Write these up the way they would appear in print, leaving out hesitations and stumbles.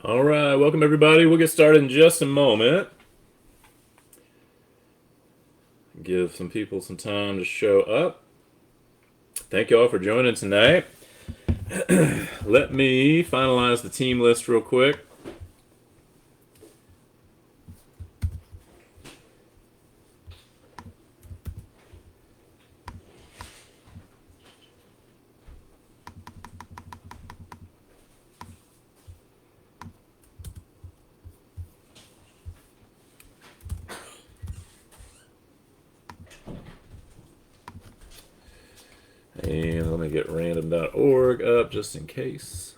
All right, welcome everybody. We'll get started in just a moment. Give some people some time to show up. Thank you all for joining tonight. Let me finalize the team list real quick. And let me get random.org up just in case.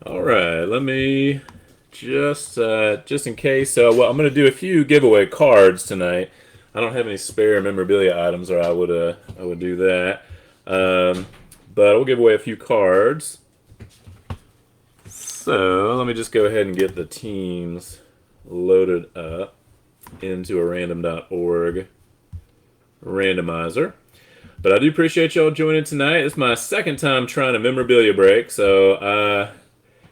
All right, let me just in case. I'm going to do a few giveaway cards tonight. I don't have any spare memorabilia items, or I would do that. Um, but I'll give away a few cards. So let me just go ahead and get the teams loaded up into a random.org randomizer. But I do appreciate y'all joining tonight. It's my second time trying a memorabilia break, so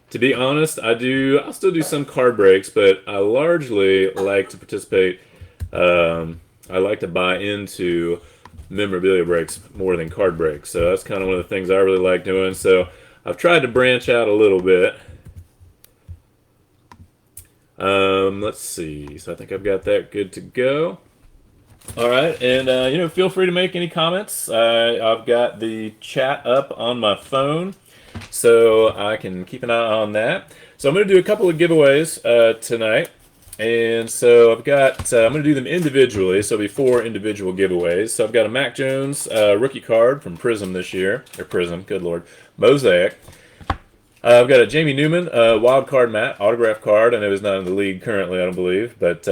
to be honest, I'll still do some card breaks, but I largely like to participate. I like to buy into memorabilia breaks more than card breaks, so that's kind of one of the things I really like doing. So I've tried to branch out a little bit. Let's see. So I think I've got that good to go. All right, and feel free to make any comments. I've got the chat up on my phone, so I can keep an eye on that. So I'm going to do a couple of giveaways tonight, and so I'm going to do them individually. So it'll be 4 individual giveaways. So I've got a Mac Jones rookie card from Prism this year, or Prism, good lord, Mosaic. I've got a Jamie Newman wild card Matt autograph card. I know he's not in the league currently, I don't believe, but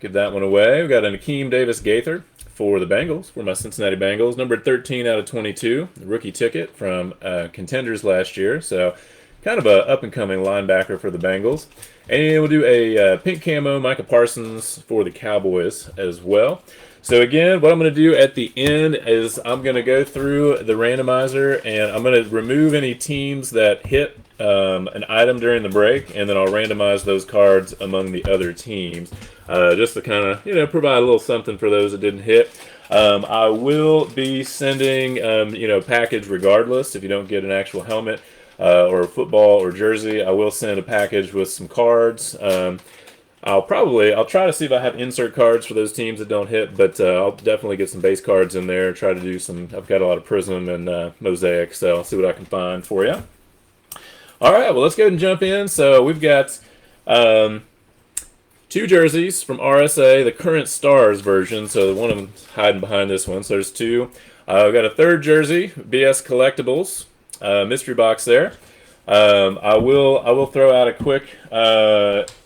give that one away. We've got an Akeem Davis Gaither for the Bengals, for my Cincinnati Bengals, numbered 13 out of 22, rookie ticket from Contenders last year. So kind of a up-and-coming linebacker for the Bengals. And we'll do a pink camo Micah Parsons for the Cowboys as well. So again, what I'm going to do at the end is I'm going to go through the randomizer and I'm going to remove any teams that hit an item during the break, and then I'll randomize those cards among the other teams, just to kind of provide a little something for those that didn't hit. I will be sending package regardless. If you don't get an actual helmet or a football or jersey, I will send a package with some cards. I'll try to see if I have insert cards for those teams that don't hit, but I'll definitely get some base cards in there. Try to do some. I've got a lot of Prism and Mosaic, so I'll see what I can find for you. All right, well, let's go ahead and jump in. So we've got 2 jerseys from RSA, the current Stars version. So one of them hiding behind this one. So there's 2. I've got a 3rd jersey, BS Collectibles, mystery box there. I will throw out a quick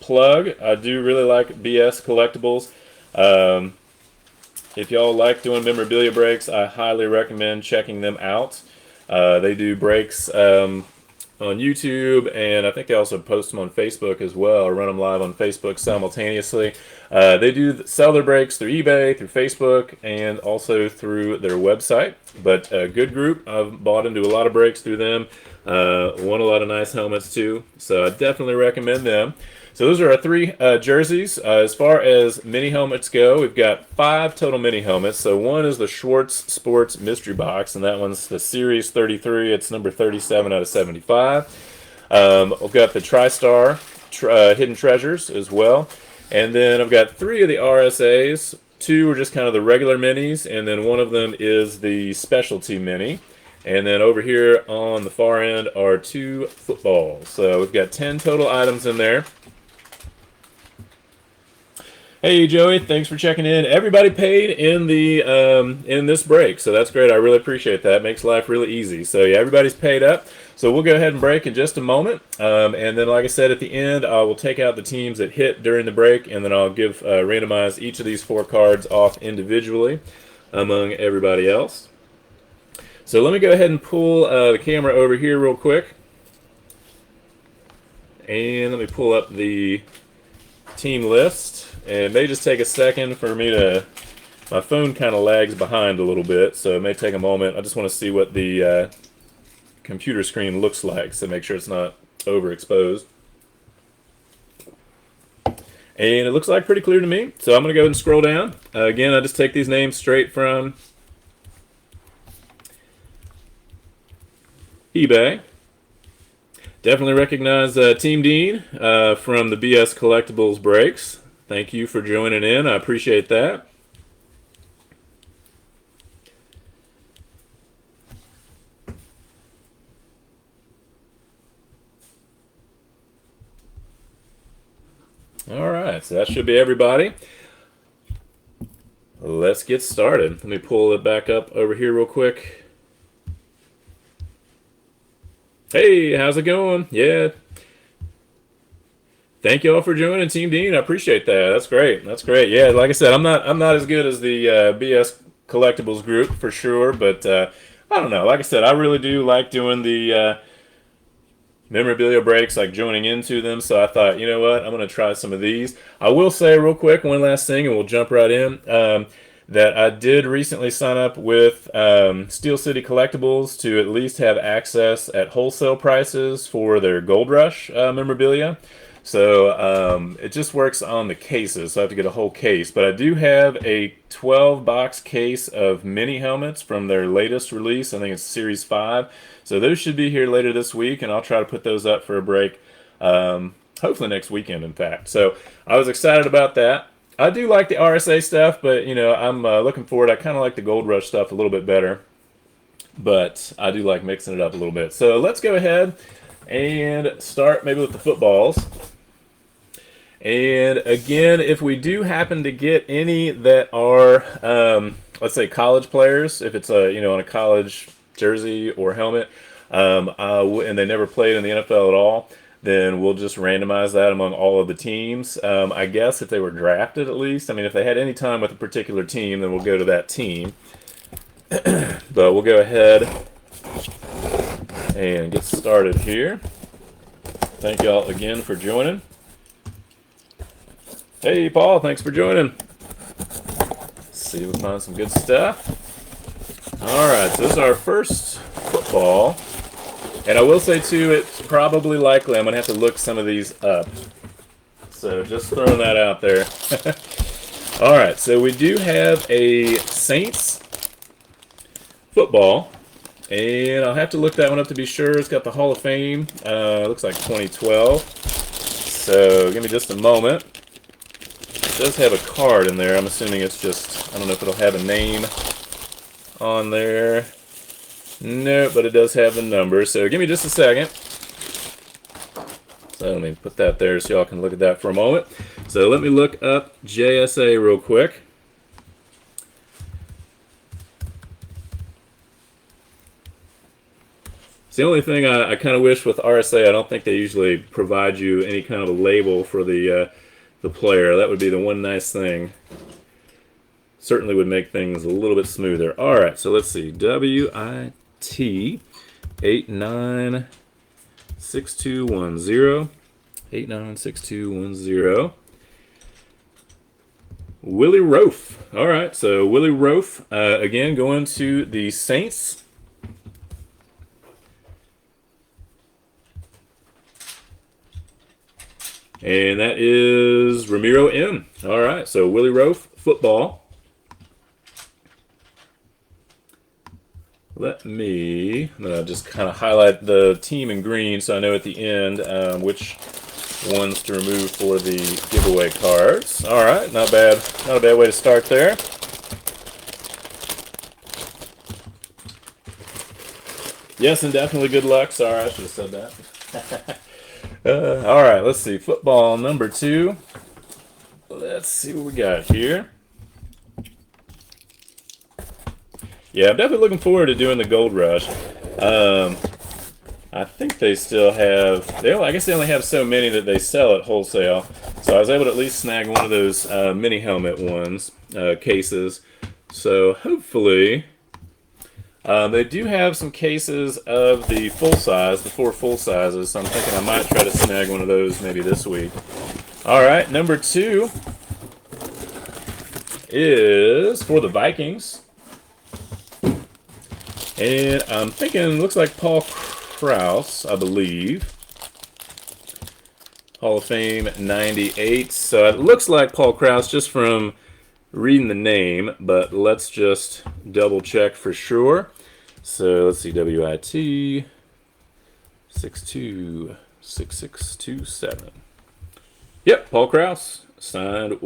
plug. I do really like BS Collectibles. If y'all like doing memorabilia breaks, I highly recommend checking them out. They do breaks on YouTube, and I think they also post them on Facebook as well, or run them live on Facebook simultaneously. They do sell their breaks through eBay, through Facebook, and also through their website. But a good group. I've bought into a lot of breaks through them. Won a lot of nice helmets too, so I definitely recommend them. So those are our 3 jerseys. As far as mini helmets go, we've got 5 total mini helmets. So one is the Schwartz Sports Mystery Box, and that one's the Series 33. It's number 37 out of 75. We've got the TriStar Hidden Treasures as well. And then I've got 3 of the RSAs. 2 are just kind of the regular minis, and then one of them is the specialty mini. And then over here on the far end are 2 footballs. So we've got 10 total items in there. Hey Joey, thanks for checking in. Everybody paid in the in this break, so that's great. I really appreciate that. Makes life really easy. So yeah, everybody's paid up. So we'll go ahead and break in just a moment, and then like I said at the end, I will take out the teams that hit during the break, and then I'll give randomize each of these four cards off individually among everybody else. So let me go ahead and pull the camera over here real quick, and let me pull up the team list. And it may just take a second for me to. My phone kind of lags behind a little bit, so it may take a moment. I just want to see what the computer screen looks like, so make sure it's not overexposed. And it looks like pretty clear to me, so I'm going to go ahead and scroll down. Again, I just take these names straight from eBay. Definitely recognize Team Dean from the BS Collectibles breaks. Thank you for joining in. I appreciate that. All right, so that should be everybody. Let's get started. Let me pull it back up over here real quick. Hey, how's it going? Yeah. Thank you all for joining, Team Dean. I appreciate that. That's great. That's great. Yeah, like I said, I'm not as good as the BS Collectibles group for sure, but I don't know. Like I said, I really do like doing the memorabilia breaks, like joining into them. So I thought, you know what, I'm going to try some of these. I will say real quick one last thing, and we'll jump right in. That I did recently sign up with Steel City Collectibles to at least have access at wholesale prices for their Gold Rush memorabilia. So it just works on the cases, so I have to get a whole case. But I do have a 12-box case of mini helmets from their latest release. I think it's Series 5. So those should be here later this week, and I'll try to put those up for a break, hopefully next weekend, in fact. So I was excited about that. I do like the RSA stuff, but, you know, I'm looking forward. I kind of like the Gold Rush stuff a little bit better, but I do like mixing it up a little bit. So let's go ahead and start maybe with the footballs. And again, if we do happen to get any that are, let's say, college players, if it's a on a college jersey or helmet, and they never played in the NFL at all, then we'll just randomize that among all of the teams. I guess if they were drafted at least. I mean, if they had any time with a particular team, then we'll go to that team. But we'll go ahead and get started here. Thank y'all again for joining. Hey, Paul, thanks for joining. Let's see if we find some good stuff. All right, so this is our first football. And I will say, too, it's probably likely I'm going to have to look some of these up. So just throwing that out there. All right, so we do have a Saints football. And I'll have to look that one up to be sure. It's got the Hall of Fame. Looks like 2012. So give me just a moment. It does have a card in there. I'm assuming it's just, I don't know if it'll have a name on there. No, but it does have the number. So give me just a second. So let me put that there so y'all can look at that for a moment. So let me look up JSA real quick. It's the only thing I kind of wish with RSA. I don't think they usually provide you any kind of a label for the player. That would be the one nice thing. Certainly would make things a little bit smoother. All right, so let's see. WIT 896210. 896210. Willie Roaf. All right, so Willie Roaf, again, going to the Saints. And that is Ramiro M. All right, so Willie Roaf, football. Let me just kind of highlight the team in green so I know at the end which ones to remove for the giveaway cards. All right, not bad. Not a bad way to start there. Yes, and definitely good luck. Sorry, I should have said that. All right, let's see. Football number 2. let's see what we got here. Yeah, I'm definitely looking forward to doing the Gold Rush. I think they still have. I guess they only have so many that they sell at wholesale. So I was able to at least snag one of those mini helmet ones cases. So hopefully, they do have some cases of the full size, the 4 full sizes. So I'm thinking I might try to snag one of those maybe this week. All right, number 2 is for the Vikings. And I'm thinking, looks like Paul Krause, I believe. Hall of Fame 98. So it looks like Paul Krause just from reading the name, but let's just double check for sure. So let's see, WIT 626627. Yep, Paul Krause, signed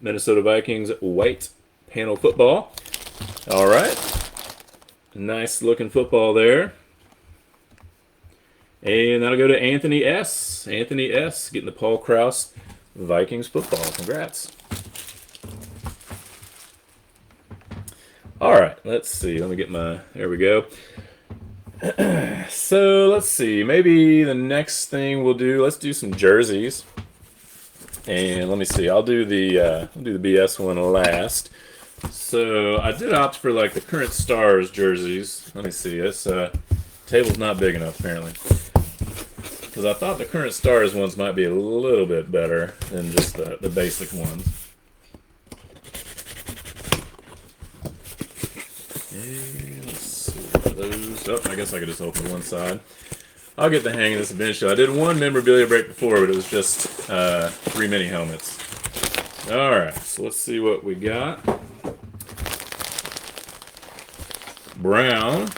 Minnesota Vikings white panel football. All right. Nice looking football there. And that'll go to Anthony S. Anthony S. getting the Paul Krause Vikings football. Congrats. All right, let's see. Let me get my. There we go. So let's see. Maybe the next thing we'll do. Let's do some jerseys. And let me see. I'll do the BS one last. So I did opt for like the current Stars jerseys. Let me see. This table's not big enough apparently. Because I thought the current Stars ones might be a little bit better than just the basic ones. And let's see those. Oh, I guess I could just open one side. I'll get the hang of this eventually. I did one memorabilia break before, but it was just 3 mini helmets. Alright, so let's see what we got. Brown.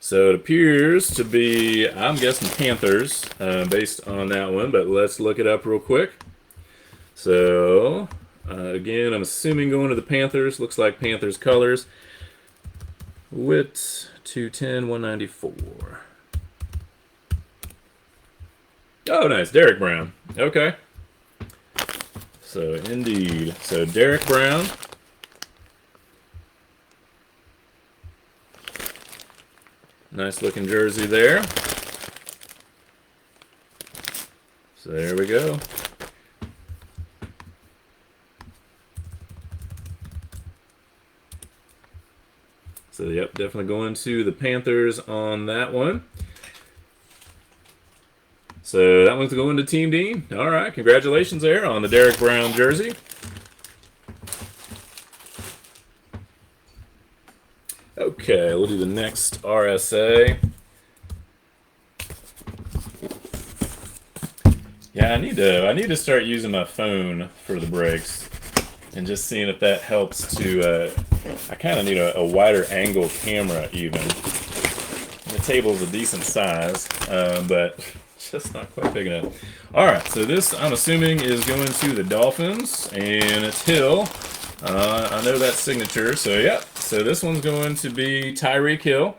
So it appears to be, I'm guessing Panthers, based on that one, but let's look it up real quick. So, again, I'm assuming going to the Panthers. Looks like Panthers colors. Witt 210, 194. Oh, nice. Derek Brown. Okay. So, indeed. So, Derek Brown. Nice looking jersey there. So, there we go. So, yep, definitely going to the Panthers on that one. So that one's going to Team Dean. All right, congratulations there on the Derek Brown jersey. Okay, we'll do the next RSA. Yeah, I need to start using my phone for the breaks, and just seeing if that helps to. I kind of need a wider angle camera even. The table's a decent size, but. Just not quite big enough. Alright, so this, I'm assuming, is going to the Dolphins, and it's Hill. I know that signature, so yeah. So this one's going to be Tyreek Hill.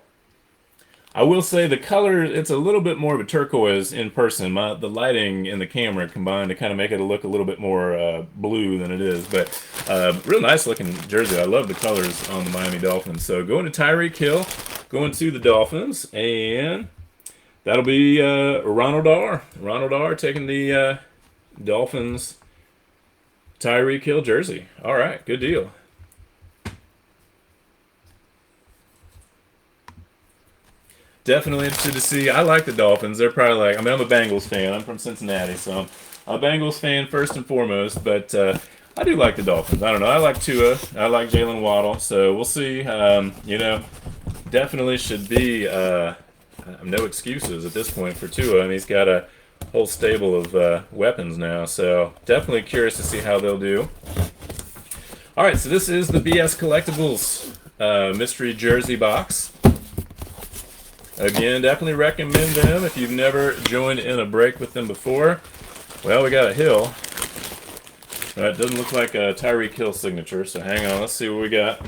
I will say the color, it's a little bit more of a turquoise in person. The lighting and the camera combined to kind of make it look a little bit more blue than it is. But real nice looking jersey. I love the colors on the Miami Dolphins. So going to Tyreek Hill, going to the Dolphins, and... that'll be Ronald R. Ronald R. taking the Dolphins Tyreek Hill jersey. All right, good deal. Definitely interested to see. I like the Dolphins. They're probably like, I mean, I'm a Bengals fan. I'm from Cincinnati, so I'm a Bengals fan first and foremost, but I do like the Dolphins. I don't know. I like Tua. I like Jalen Waddle, so we'll see. You know, definitely should be... no excuses at this point for Tua. I mean, he's got a whole stable of weapons now, so definitely curious to see how they'll do. All right, so this is the BS Collectibles mystery jersey box. Again, definitely recommend them if you've never joined in a break with them before. Well, we got a Hill. That doesn't look like a Tyreek Hill signature, so hang on, let's see what we got.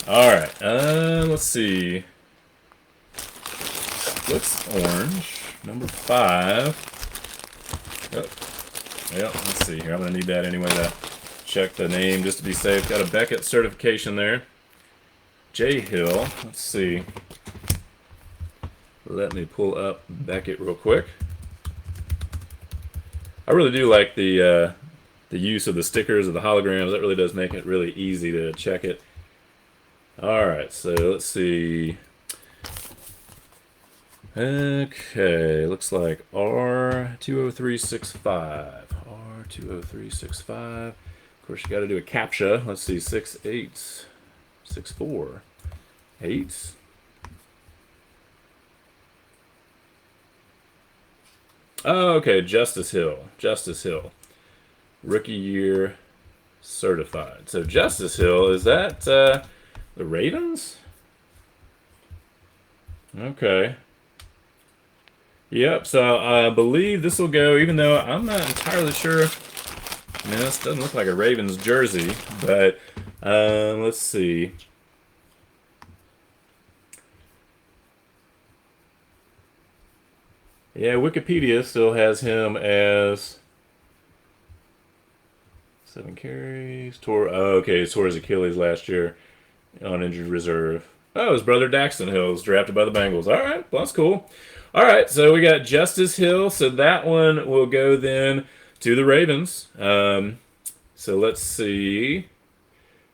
All right, let's see. Looks orange. Number 5. Oh, yeah, let's see here. I'm going to need that anyway to check the name just to be safe. Got a Beckett certification there. J Hill. Let's see. Let me pull up Beckett real quick. I really do like the use of the stickers or the holograms. That really does make it really easy to check it. All right, so let's see. Okay, looks like R20365. R20365. Of course, you got to do a CAPTCHA. Let's see, 6864. 8. Oh, okay, Justice Hill. Justice Hill. Rookie year certified. So Justice Hill, is that the Ravens? Okay. Yep, so I believe this will go, even though I'm not entirely sure. I mean, this doesn't look like a Ravens jersey, but let's see. Yeah, Wikipedia still has him as 7 carries. Okay, tore his Achilles last year on injured reserve. Oh, his brother Daxton Hill was drafted by the Bengals. All right, well, that's cool. All right, so we got Justice Hill. So that one will go then to the Ravens. So let's see.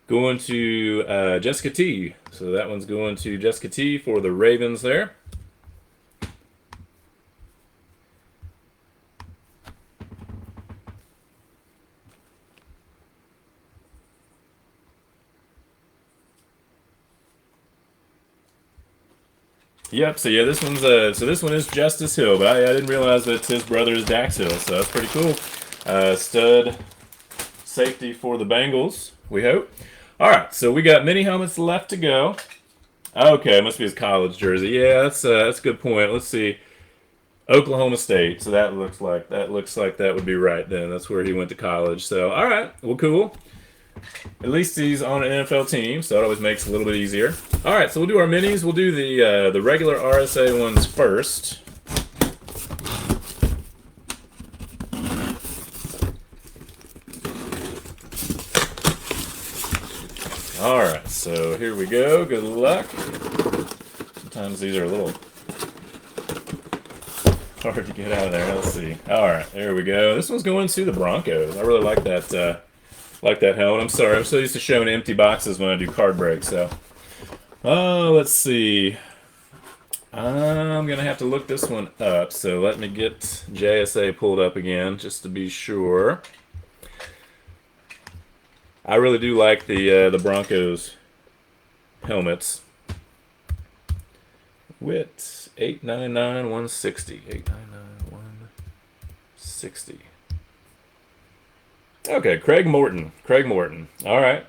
Going to Jessica T. So that one's going to Jessica T for the Ravens there. Yep. So yeah, this one's this one is Justice Hill, but I didn't realize that his brother is Dax Hill, so that's pretty cool. Stud safety for the Bengals, we hope. All right, so we got mini helmets left to go. Okay, it must be his college jersey. Yeah, that's a good point. Let's see, Oklahoma State. So that looks like that would be right then. That's where he went to college. So all right, well, cool. At least he's on an NFL team, so that always makes it a little bit easier. All right, so we'll do our minis. We'll do the regular RSA ones first. All right, so here we go. Good luck. Sometimes these are a little hard to get out of there. Let's see. All right, there we go. This one's going to the Broncos. I really like that. Like that helmet. I'm sorry. I'm so used to showing empty boxes when I do card breaks. So, let's see. I'm gonna have to look this one up. So let me get JSA pulled up again just to be sure. I really do like the Broncos helmets. Width 899 160. 899 160. Okay, Craig Morton. Craig Morton. All right.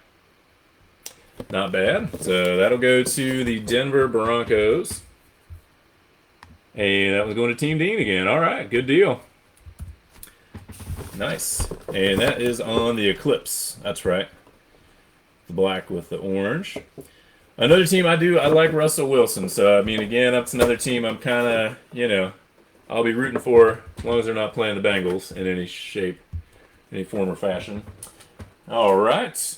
Not bad. So that'll go to the Denver Broncos. And that was going to Team Dean again. All right, good deal. Nice. And that is on the Eclipse. That's right. The black with the orange. Another team I like Russell Wilson. So, I mean, again, that's another team I'm kind of, I'll be rooting for as long as they're not playing the Bengals in any shape, any form or fashion. All right.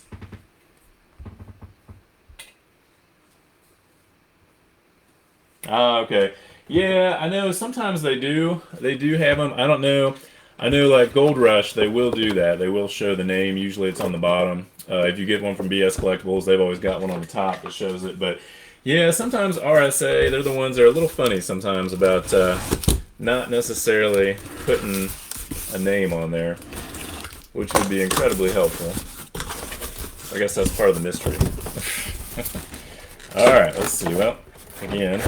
Okay. Yeah, I know sometimes they do. They do have them. I don't know. I know like Gold Rush, they will do that. They will show the name. Usually it's on the bottom. If you get one from BS Collectibles, they've always got one on the top that shows it. But yeah, sometimes RSA, they're the ones that are a little funny sometimes about not necessarily putting a name on there, which would be incredibly helpful. I guess that's part of the mystery. All right, let's see. Well, again,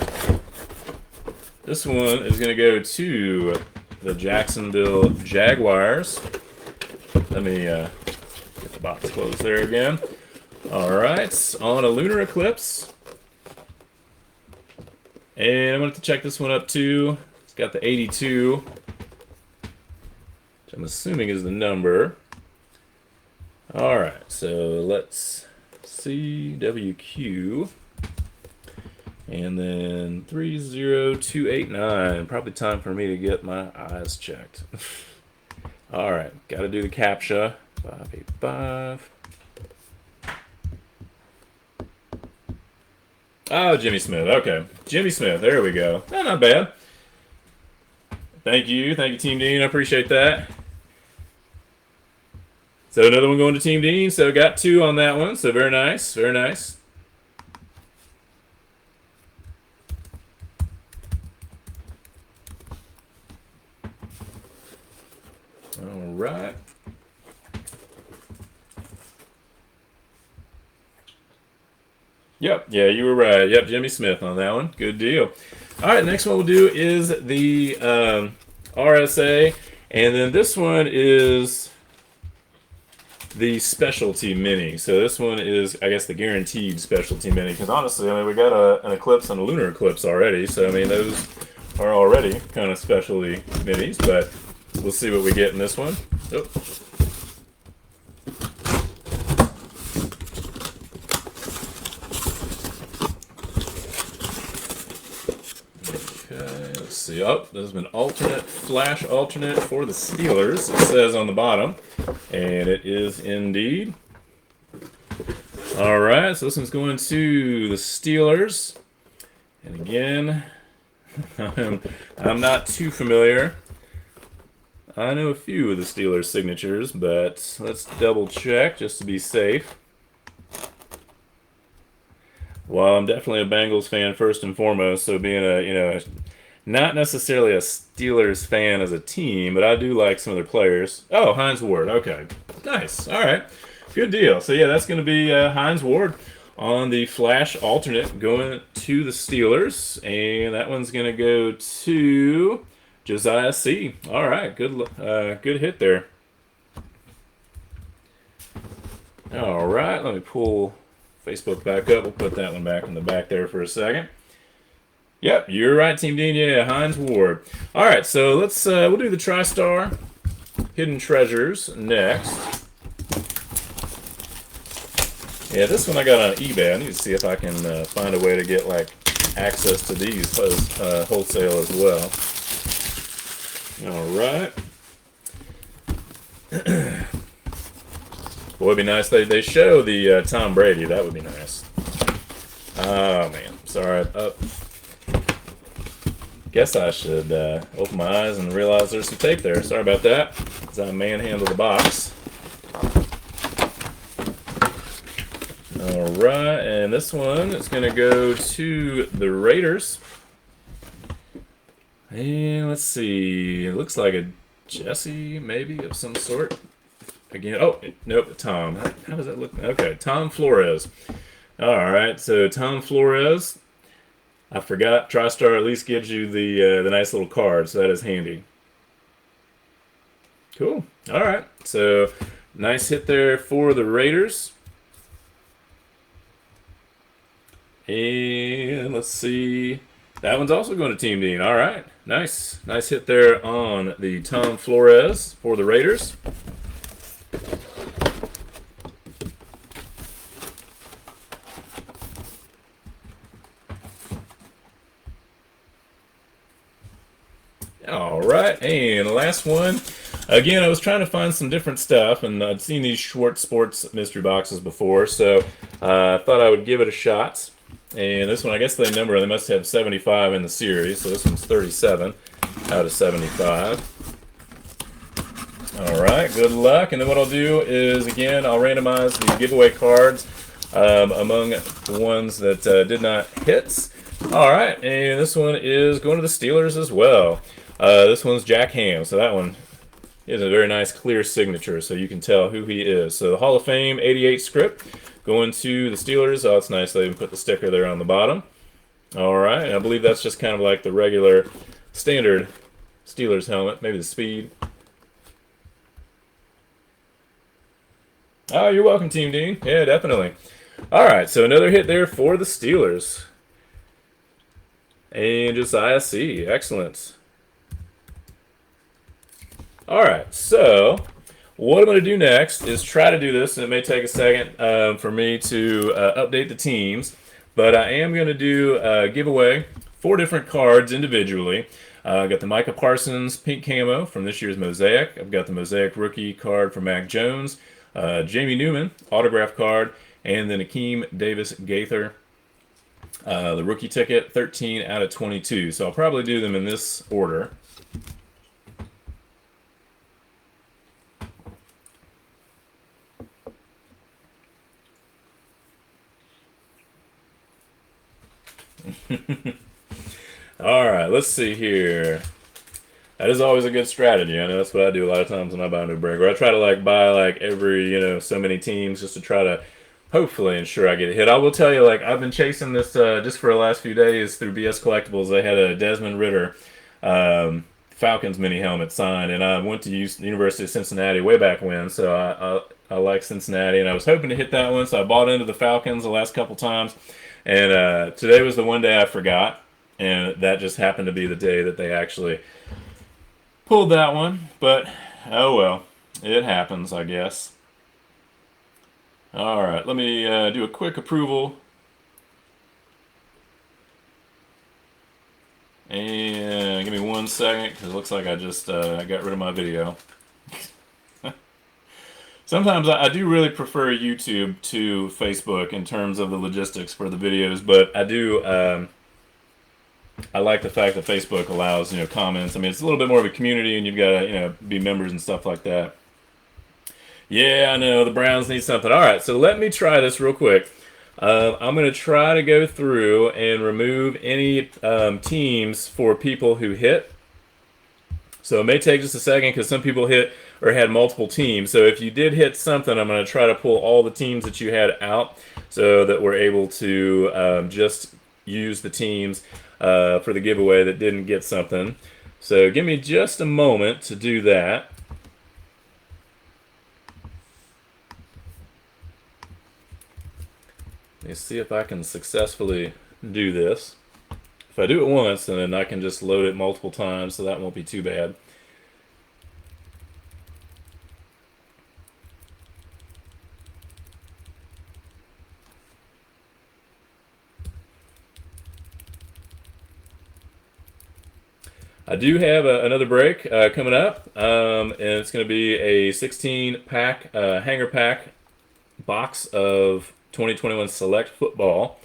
this one is going to go to the Jacksonville Jaguars. Let me get the box closed there again. All right, on a lunar eclipse. And I'm going to have to check this one up too. It's got the 82, which I'm assuming is the number. All right, so let's see. WQ. And then 30289. Probably time for me to get my eyes checked. All right, got to do the CAPTCHA. 585. Oh, Jimmy Smith. Okay, Jimmy Smith. There we go. Oh, not bad. Thank you, Team Dean. I appreciate that. So another one going to Team Dean. So got 2 on that one. So very nice, very nice. All right. Yep, yeah, you were right. Yep, Jimmy Smith on that one. Good deal. All right, next one we'll do is the RSA, and then this one is the specialty mini. So this one is, I guess, the guaranteed specialty mini. Because honestly, I mean, we got an eclipse and a lunar eclipse already. So I mean, those are already kind of specialty minis. But we'll see what we get in this one. Oh. Let's see. Oh, there's an alternate, flash alternate for the Steelers. It says on the bottom. And it is indeed. All right, so this one's going to the Steelers. And again, I'm not too familiar. I know a few of the Steelers signatures, but let's double check just to be safe. Well, I'm definitely a Bengals fan first and foremost, so being not necessarily a Steelers fan as a team, but I do like some of their players. Oh, Hines Ward. Okay. Nice. All right. Good deal. So, yeah, that's going to be Hines Ward on the Flash alternate going to the Steelers. And that one's going to go to Josiah C. All right. Good hit there. All right. Let me pull Facebook back up. We'll put that one back in the back there for a second. Yep, you're right, Team Dean. Yeah, Hines Ward. All right, so we'll do the TriStar Hidden Treasures next. Yeah, this one I got on eBay. I need to see if I can find a way to get like access to these wholesale as well. All right. Boy, it'd be nice they show the Tom Brady. That would be nice. Oh man, sorry. Guess I should open my eyes and realize there's some tape there. Sorry about that. As I manhandle the box. All right, and this one is going to go to the Raiders. And let's see. It looks like a Jesse, maybe, of some sort. Again, oh, nope, Tom. How does that look? Okay, Tom Flores. All right, so Tom Flores. I forgot TriStar at least gives you the nice little card, so that is handy. Cool. All right. So nice hit there for the Raiders. And let's see. That one's also going to Team Dean. All right. Nice. Nice hit there on the Tom Flores for the Raiders. All right, and last one. Again, I was trying to find some different stuff, and I'd seen these Schwartz Sports mystery boxes before, so I thought I would give it a shot. And this one, I guess they must have 75 in the series, so this one's 37 out of 75. All right, good luck. And then what I'll do is, again, I'll randomize the giveaway cards among the ones that did not hit. All right, and this one is going to the Steelers as well. This one's Jack Ham, so that one is a very nice clear signature, so you can tell who he is. So the Hall of Fame 88 script going to the Steelers. Oh, it's nice they even put the sticker there on the bottom. All right, I believe that's just kind of like the regular standard Steelers helmet, maybe the speed. Oh, you're welcome, Team Dean. Yeah, definitely. All right, so another hit there for the Steelers. And Josiah C. Excellent. All right, so what I'm going to do next is try to do this, and it may take a second for me to update the teams. But I am going to do a giveaway 4 different cards individually. I got the Micah Parsons pink camo from this year's Mosaic. I've got the Mosaic rookie card from Mac Jones, Jamie Newman autograph card, and then Akeem Davis Gaither, the rookie ticket, 13 out of 22. So I'll probably do them in this order. All right, let's see here. That is always a good strategy. I know that's what I do a lot of times when I buy a new break. Or I try to like buy like every, so many teams just to try to hopefully ensure I get a hit. I will tell you, like, I've been chasing this just for the last few days through BS Collectibles. They had a Desmond Ritter Falcons mini helmet signed, and I went to the University of Cincinnati way back when, so I like Cincinnati, and I was hoping to hit that one, so I bought into the Falcons the last couple times, and today was the one day I forgot, and that just happened to be the day that they actually pulled that one, but oh well, it happens, I guess. All right, let me do a quick approval. And give me 1 second, because it looks like I just got rid of my video. Sometimes I do really prefer YouTube to Facebook in terms of the logistics for the videos, but I like the fact that Facebook allows, comments. I mean, it's a little bit more of a community, and you've got to, be members and stuff like that. Yeah, I know, the Browns need something. All right, so let me try this real quick. I'm going to try to go through and remove any teams for people who hit. So it may take just a second because some people hit or had multiple teams. So if you did hit something, I'm going to try to pull all the teams that you had out so that we're able to just use the teams for the giveaway that didn't get something. So give me just a moment to do that. Let me see if I can successfully do this. If I do it once, then I can just load it multiple times, so that won't be too bad. I do have another break coming up, and it's going to be a 16-pack hanger pack box of 2021 Select Football.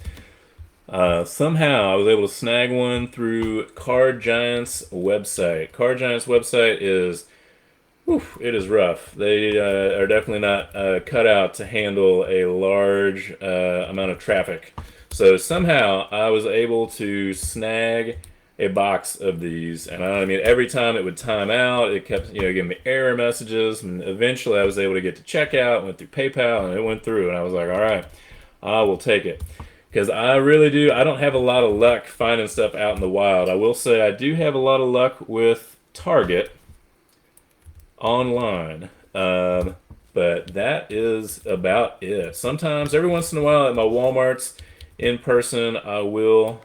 Somehow I was able to snag one through Card Giant's website. Card Giant's website is, it is rough. They are definitely not cut out to handle a large amount of traffic. So somehow I was able to snag a box of these, and I mean, every time it would time out, it kept, giving me error messages, and eventually I was able to get to checkout, went through PayPal, and it went through, and I was like, all right, I will take it. Because I really I don't have a lot of luck finding stuff out in the wild. I will say I do have a lot of luck with Target online. But that is about it. Sometimes, every once in a while at my Walmarts in person, I will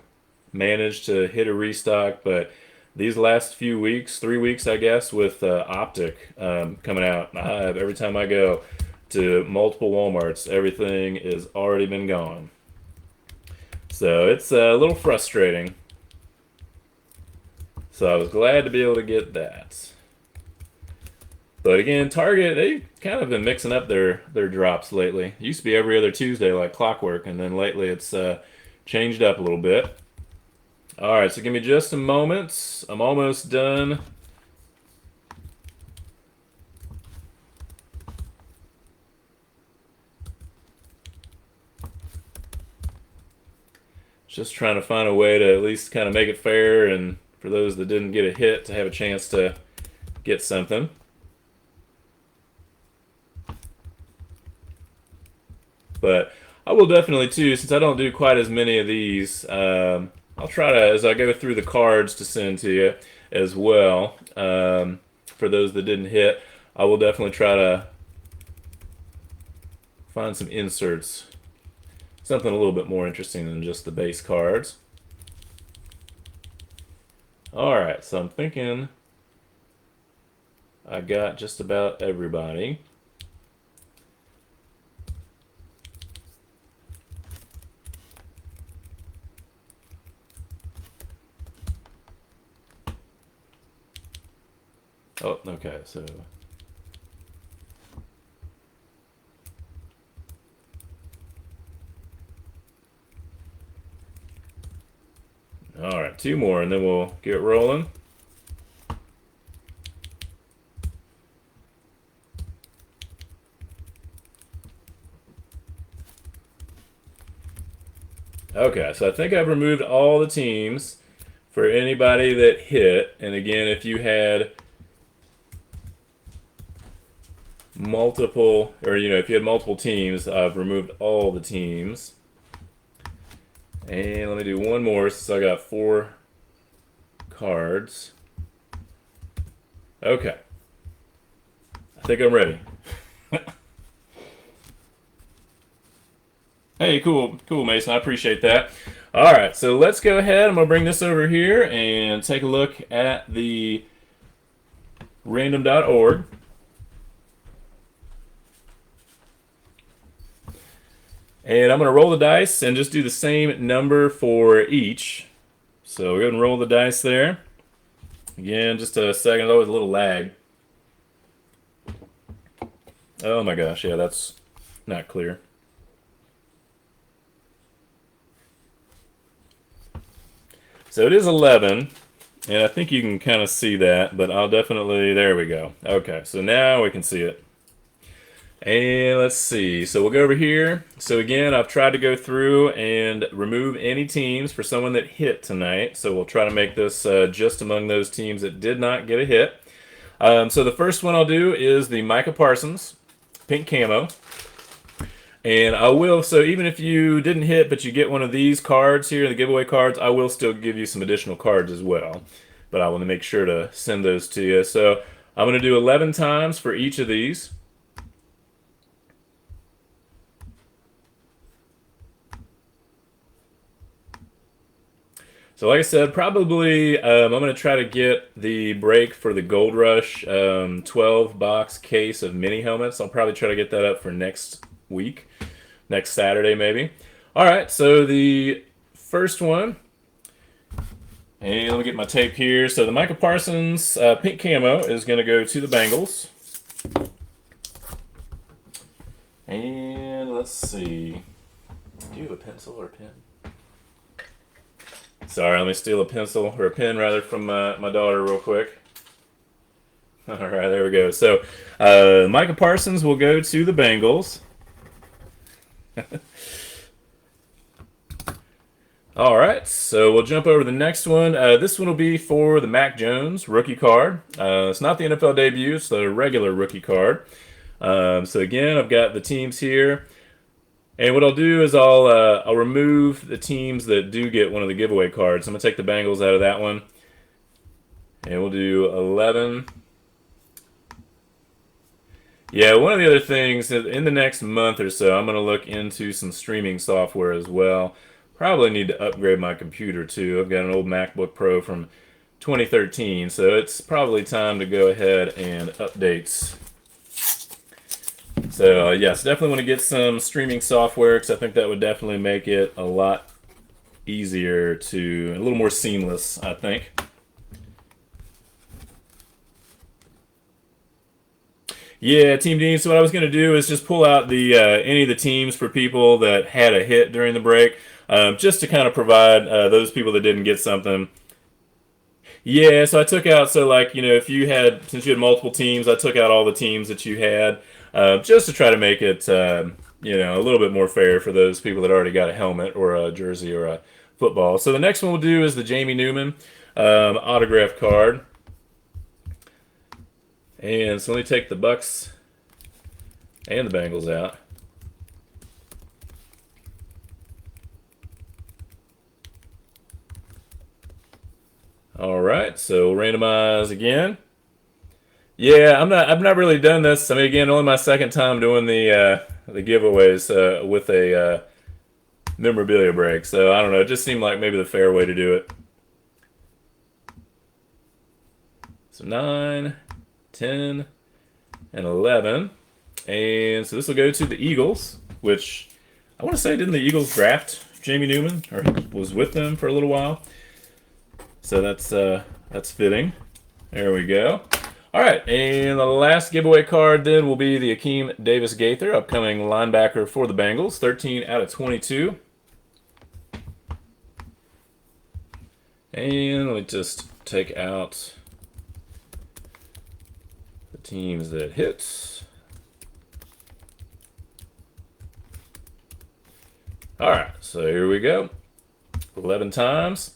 manage to hit a restock. But these last few weeks, 3 weeks, I guess, with Optic coming out, every time I go to multiple Walmarts, everything has already been gone. So it's a little frustrating. So I was glad to be able to get that. But again, Target, they kind of been mixing up their drops lately. It used to be every other Tuesday like clockwork, and then lately it's changed up a little bit. All right, so give me just a moment. I'm almost done. Just trying to find a way to at least kind of make it fair, and for those that didn't get a hit to have a chance to get something. But I will definitely too, since I don't do quite as many of these, I'll try to, as I go through the cards to send to you as well, for those that didn't hit, I will definitely try to find some inserts. Something a little bit more interesting than just the base cards. Alright, so I'm thinking I got just about everybody. Oh, okay, so... All right, 2 more, and then we'll get rolling. Okay, so I think I've removed all the teams for anybody that hit. And again, if you had multiple, or if you had multiple teams, I've removed all the teams. And let me do one more since I got 4 cards. Okay. I think I'm ready. Hey, cool, Mason. I appreciate that. All right, so let's go ahead. I'm gonna bring this over here and take a look at the random.org. And I'm gonna roll the dice and just do the same number for each. So we're gonna roll the dice there. Again, just a second. There's always a little lag. Oh my gosh, yeah, that's not clear. So it is 11, and I think you can kind of see that, but I'll definitely, there we go. Okay, so now we can see it. And let's see, so we'll go over here. So again, I've tried to go through and remove any teams for someone that hit tonight. So we'll try to make this just among those teams that did not get a hit. So the first one I'll do is the Micah Parsons, pink camo. And I will, so even if you didn't hit, but you get one of these cards here, the giveaway cards, I will still give you some additional cards as well. But I want to make sure to send those to you. So I'm going to do 11 times for each of these. So like I said, probably I'm going to try to get the break for the Gold Rush 12-box case of mini helmets. I'll probably try to get that up for next week. Next Saturday, maybe. All right, so the first one, and let me get my tape here. So the Micah Parsons pink camo is going to go to the Bengals. And let's see. Do you have a pencil or a pen? Sorry, let me steal a pencil, or a pen rather, from my daughter real quick. All right, there we go. So Micah Parsons will go to the Bengals. All right, so we'll jump over to the next one. This one will be for the Mac Jones rookie card. It's not the NFL debut, it's the regular rookie card. So again, I've got the teams here. And what I'll do is I'll remove the teams that do get one of the giveaway cards. I'm going to take the Bengals out of that one. And we'll do 11. Yeah, one of the other things, in the next month or so, I'm going to look into some streaming software as well. Probably need to upgrade my computer too. I've got an old MacBook Pro from 2013, so it's probably time to go ahead and update. So yes, definitely want to get some streaming software because I think that would definitely make it a lot easier to, a little more seamless, I think. Yeah, Team Dean. So what I was going to do is just pull out the any of the teams for people that had a hit during the break, just to kind of provide those people that didn't get something. Yeah, so I took out, so like, if you had, since you had multiple teams, I took out all the teams that you had, just to try to make it, a little bit more fair for those people that already got a helmet or a jersey or a football. So the next one we'll do is the Jamie Newman autograph card. And so let me take the Bucks and the Bengals out. All right, so we'll randomize again. Yeah, I've not really done this. I mean, again, only my second time doing the giveaways with a memorabilia break. So I don't know. It just seemed like maybe the fair way to do it. So 9, 10, and 11. And so this will go to the Eagles, which I want to say, didn't the Eagles draft Jamie Newman, or was with them for a little while? So that's fitting. There we go. All right, and the last giveaway card then will be the Akeem Davis Gaither, upcoming linebacker for the Bengals, 13 out of 22. And let me just take out the teams that hit. All right, so here we go. 11 times.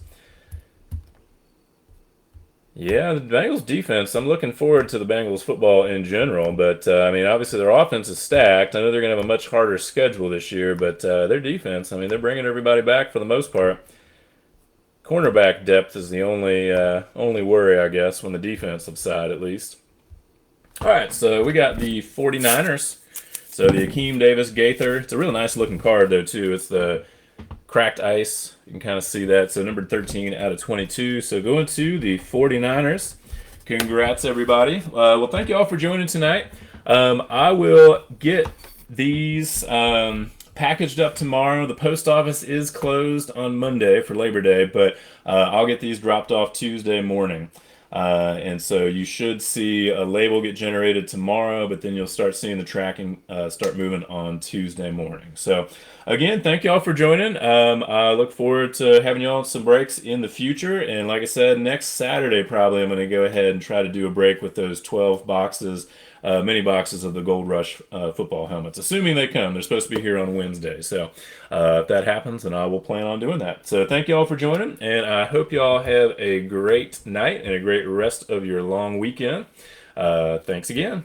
Yeah, the Bengals defense, I'm looking forward to the Bengals football in general, but I mean, obviously their offense is stacked. I know they're going to have a much harder schedule this year, but their defense, I mean, they're bringing everybody back for the most part. Cornerback depth is the only worry, I guess, on the defensive side at least. All right, so we got the 49ers. So the Akeem Davis Gaither. It's a real nice looking card though too. It's the cracked ice. You can kind of see that. So number 13 out of 22. So going to the 49ers. Congrats everybody. Well, thank you all for joining tonight. I will get these packaged up tomorrow. The post office is closed on Monday for Labor Day, but I'll get these dropped off Tuesday morning. And so you should see a label get generated tomorrow, but then you'll start seeing the tracking start moving on Tuesday morning. So again, thank you all for joining. I look forward to having you all on some breaks in the future. And like I said, next Saturday probably I'm going to go ahead and try to do a break with those 12 boxes, mini boxes of the Gold Rush football helmets, assuming they come. They're supposed to be here on Wednesday. So if that happens, then I will plan on doing that. So thank you all for joining, and I hope you all have a great night and a great rest of your long weekend. Thanks again.